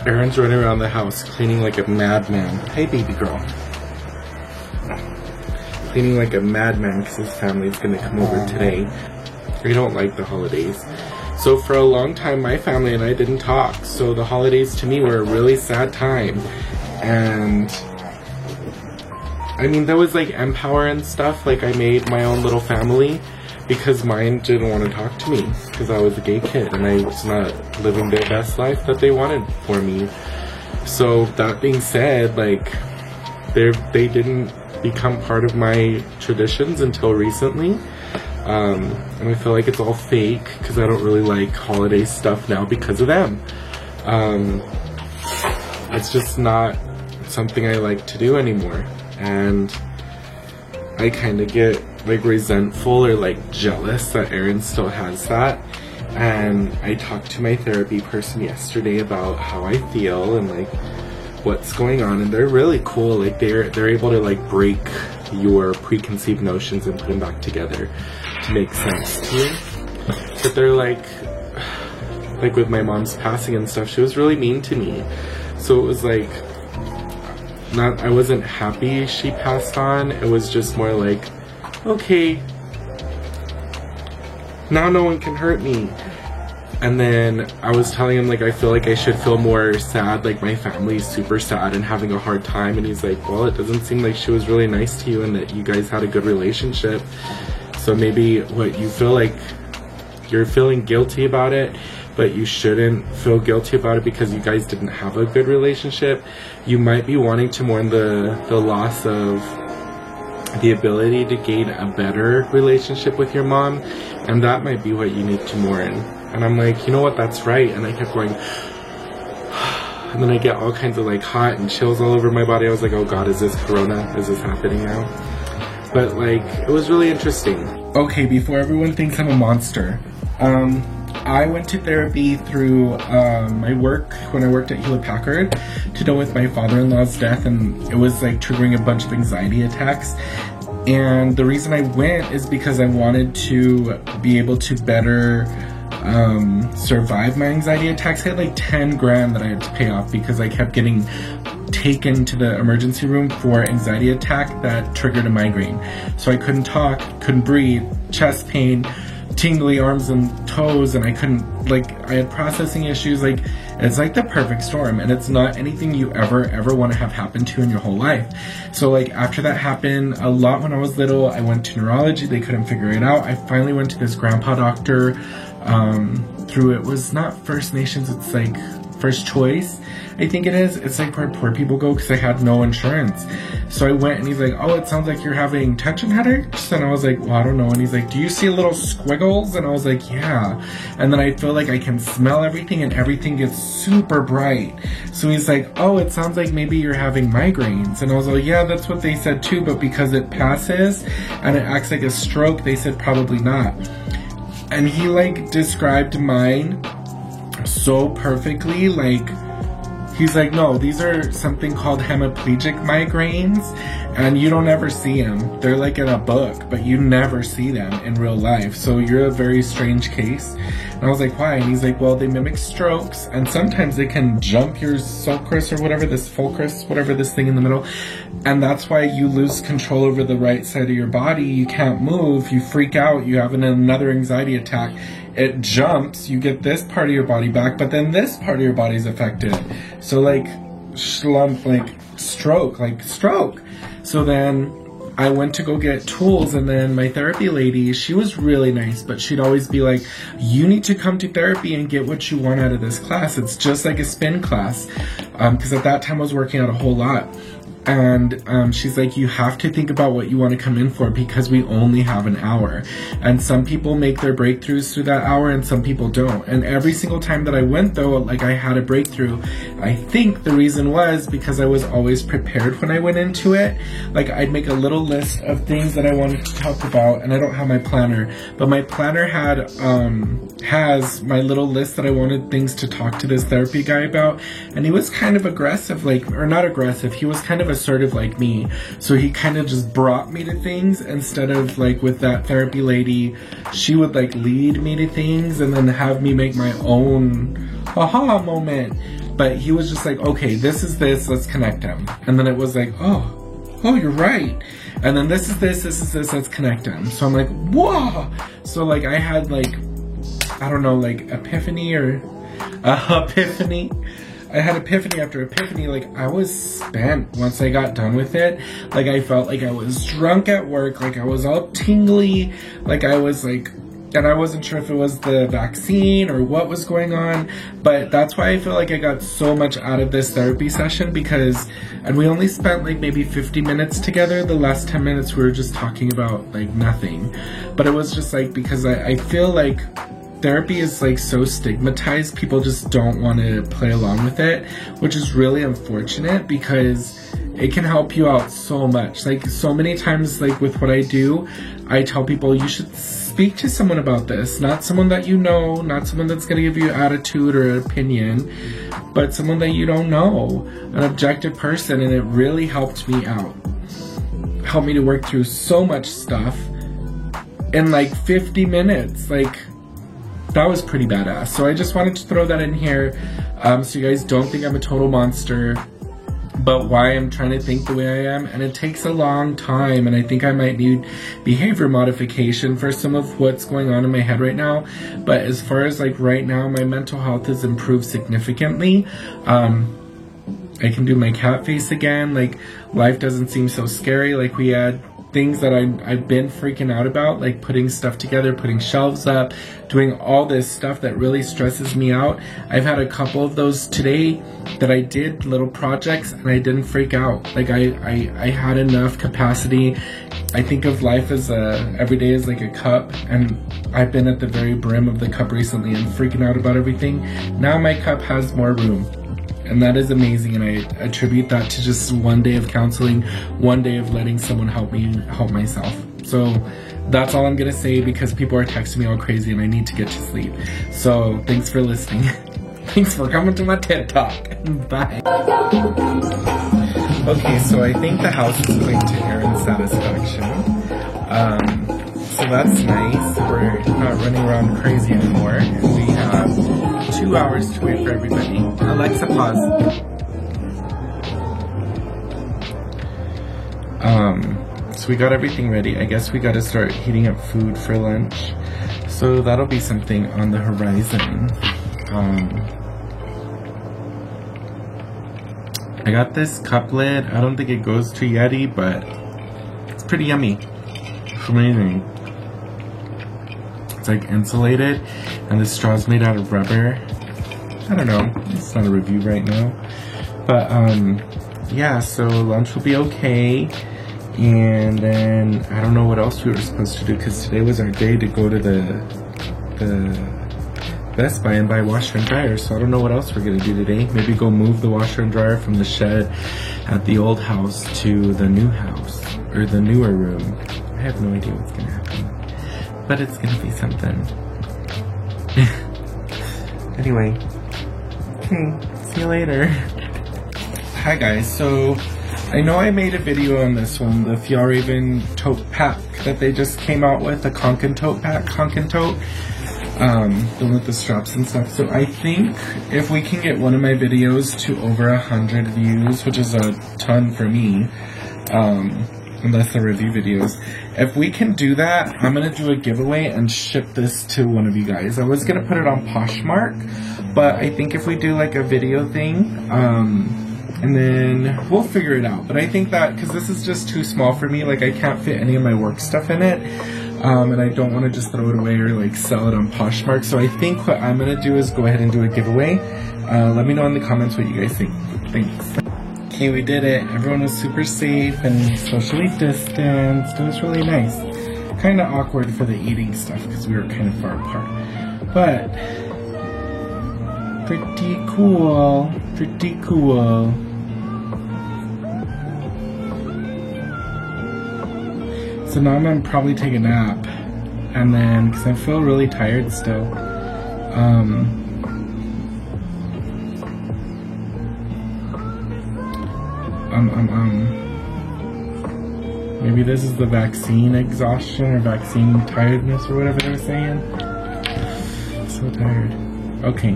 Erin's running around the house cleaning like a madman. Hey, baby girl. Cleaning like a madman because his family's gonna come over today. We don't like the holidays. So for a long time, my family and I didn't talk. So the holidays to me were a really sad time. And I mean, there was like Empower and stuff. Like I made my own little family because mine didn't want to talk to me because I was a gay kid and I was not living their best life that they wanted for me. So that being said, like they didn't become part of my traditions until recently. And I feel like it's all fake because I don't really like holiday stuff now because of them. It's just not something I like to do anymore. And I kind of get like resentful or like jealous that Erin still has that. And I talked to my therapy person yesterday about how I feel and like what's going on, and they're really cool. Like they're able to like break your preconceived notions and put them back together to make sense to you. But they're like with my mom's passing and stuff, she was really mean to me. So it was like, I wasn't happy she passed on. It was just more like, okay, now no one can hurt me. And then I was telling him like I feel like I should feel more sad, like my family's super sad and having a hard time. And he's like, well, it doesn't seem like she was really nice to you and that you guys had a good relationship. So maybe what you feel like, you're feeling guilty about it, but you shouldn't feel guilty about it because you guys didn't have a good relationship. You might be wanting to mourn the loss of the ability to gain a better relationship with your mom, and that might be what you need to mourn. And I'm like, you know what, that's right. And I kept going, and then I get all kinds of like hot and chills all over my body. I was like, oh God, is this Corona? Is this happening now? But like, it was really interesting. Okay, before everyone thinks I'm a monster, I went to therapy through my work when I worked at Hewlett Packard to deal with my father-in-law's death, and it was like triggering a bunch of anxiety attacks. And the reason I went is because I wanted to be able to better survive my anxiety attacks. I had like 10 grand that I had to pay off because I kept getting taken to the emergency room for anxiety attack that triggered a migraine. So I couldn't talk, couldn't breathe, chest pain, tingly arms and toes, and I couldn't, like, I had processing issues. Like, it's like the perfect storm, and it's not anything you ever want to have happen to in your whole life. So like after that happened a lot when I was little, I went to neurology. They couldn't figure it out. I finally went to this grandpa doctor through, it was not First Nations, it's like First Choice, I think it is. It's like where poor people go because I had no insurance. So I went and he's like, oh, it sounds like you're having tension headaches. And I was like, well, I don't know. And he's like, do you see little squiggles? And I was like, yeah. And then I feel like I can smell everything and everything gets super bright. So he's like, oh, it sounds like maybe you're having migraines. And I was like, yeah, that's what they said too. But because it passes and it acts like a stroke, they said probably not. And he like described mine so perfectly. Like, he's like, no, these are something called hemiplegic migraines, and you don't ever see them. They're like in a book, but you never see them in real life. So you're a very strange case. And I was like, why? And he's like, well, they mimic strokes, and sometimes they can jump your sulcus or whatever, this fulcrus, whatever this thing in the middle. And that's why you lose control over the right side of your body. You can't move, you freak out, you have another anxiety attack. It jumps, you get this part of your body back, but then this part of your body is affected. So like slump, like stroke. So then I went to go get tools, and then my therapy lady, she was really nice, but she'd always be like, you need to come to therapy and get what you want out of this class. It's just like a spin class. Because at that time I was working out a whole lot. And she's like, you have to think about what you want to come in for because we only have an hour. And some people make their breakthroughs through that hour and some people don't. And every single time that I went though, like I had a breakthrough. I think the reason was because I was always prepared when I went into it. Like I'd make a little list of things that I wanted to talk about, and I don't have my planner, but my planner has my little list that I wanted things to talk to this therapy guy about. And he was kind of aggressive, like, or not aggressive, he was kind of assertive like me. So he kind of just brought me to things instead of like with that therapy lady, she would like lead me to things and then have me make my own aha moment. But he was just like, okay, this is this, let's connect them. And then it was like, oh, you're right. And then this is this, let's connect them. So I'm like, whoa. So like I had like, I don't know, like epiphany or epiphany. I had epiphany after epiphany. Like I was spent once I got done with it. Like I felt like I was drunk at work. Like I was all tingly. Like I was like, and I wasn't sure if it was the vaccine or what was going on, but that's why I feel like I got so much out of this therapy session and we only spent like maybe 50 minutes together. The last 10 minutes we were just talking about like nothing. But it was just like, because I feel like therapy is like so stigmatized, people just don't want to play along with it, which is really unfortunate because it can help you out so much. Like so many times, like with what I do, I tell people you should speak to someone about this, not someone that you know, not someone that's going to give you attitude or an opinion, but someone that you don't know, an objective person. And it really helped me out, helped me to work through so much stuff in like 50 minutes. Like that was pretty badass. So I just wanted to throw that in here so you guys don't think I'm a total monster, but why I'm trying to think the way I am. And it takes a long time, and I think I might need behavior modification for some of what's going on in my head right now. But as far as like right now, my mental health has improved significantly. I can do my cat face again. Like life doesn't seem so scary. Like we had things that I've been freaking out about, like putting stuff together, putting shelves up, doing all this stuff that really stresses me out. I've had a couple of those today that I did, little projects, and I didn't freak out. Like I had enough capacity. I think of life as every day is like a cup, and I've been at the very brim of the cup recently and freaking out about everything. Now my cup has more room. And that is amazing, and I attribute that to just one day of counseling, one day of letting someone help me help myself. So that's all I'm gonna say because people are texting me all crazy and I need to get to sleep. So thanks for listening. Thanks for coming to my TED Talk. Bye. Okay, so I think the house is clean to Aaron's satisfaction. So that's nice. We're not running around crazy anymore. We have 2 hours to wait for everybody. Alexa, pause. So we got everything ready. I guess we gotta start heating up food for lunch. So that'll be something on the horizon. I got this cup lid. I don't think it goes to Yeti, but it's pretty yummy. It's amazing. It's like insulated, and the straw's made out of rubber. I don't know, it's not a review right now. But yeah, so lunch will be okay. And then I don't know what else we were supposed to do because today was our day to go to the Best Buy and buy washer and dryer. So I don't know what else we're gonna do today. Maybe go move the washer and dryer from the shed at the old house to the new house, or the newer room. I have no idea what's gonna happen, but it's gonna be something. Anyway, okay, see you later. Hi guys, so I know I made a video on this one, the Fjallraven tote pack that they just came out with, the Kanken tote pack, Kanken tote. The one with the straps and stuff. So I think if we can get one of my videos to over 100 views, which is a ton for me, unless they're review videos, if we can do that, I'm gonna do a giveaway and ship this to one of you guys. I was gonna put it on Poshmark, but I think if we do like a video thing, and then we'll figure it out. But I think that, because this is just too small for me, like I can't fit any of my work stuff in it. And I don't want to just throw it away or like sell it on Poshmark. So I think what I'm going to do is go ahead and do a giveaway. Let me know in the comments what you guys think. Thanks. Okay, we did it. Everyone was super safe and socially distanced. It was really nice. Kind of awkward for the eating stuff because we were kind of far apart. But pretty cool. Pretty cool. So now I'm gonna probably take a nap, and then, because I feel really tired still. Maybe this is the vaccine exhaustion or vaccine tiredness or whatever they were saying. So tired. Okay,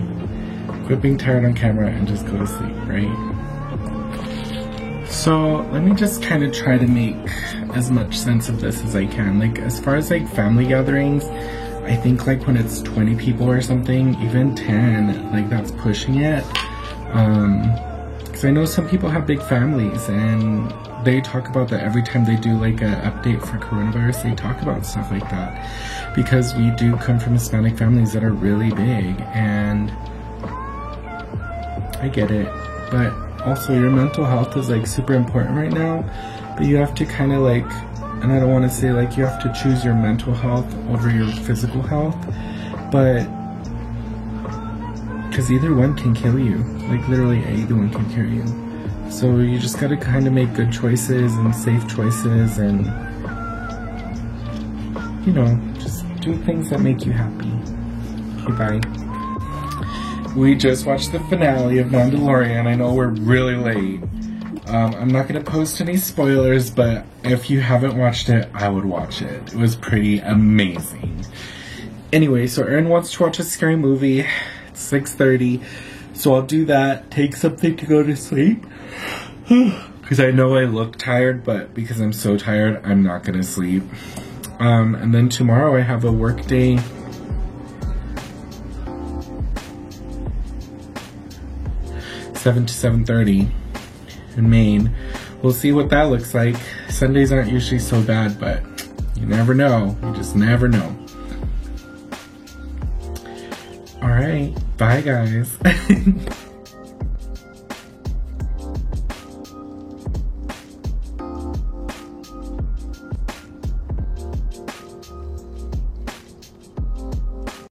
Quit being tired on camera and just go to sleep, right? So let me just kind of try to make as much sense of this as I can. Like, as far as like family gatherings, I think like when it's 20 people or something, even 10, like that's pushing it. Because I know some people have big families and they talk about that every time they do like an update for coronavirus, they talk about stuff like that. Because we do come from Hispanic families that are really big, and I get it. But also your mental health is like super important right now, but you have to kind of like, and I don't want to say like you have to choose your mental health over your physical health, but because either one can kill you, like literally either one can kill you. So you just gotta kind of make good choices and safe choices, and you know, just do things that make you happy. Okay, bye. We just watched the finale of Mandalorian. I know we're really late. I'm not going to post any spoilers, but if you haven't watched it, I would watch it. It was pretty amazing. Anyway, so Erin wants to watch a scary movie. It's 6:30, so I'll do that. Take something to go to sleep. Because I know I look tired, but because I'm so tired, I'm not going to sleep. And then tomorrow I have a work day. (7 to 7:30) in Maine. We'll see what that looks like. Sundays aren't usually so bad, but you never know. You just never know. Alright, bye guys.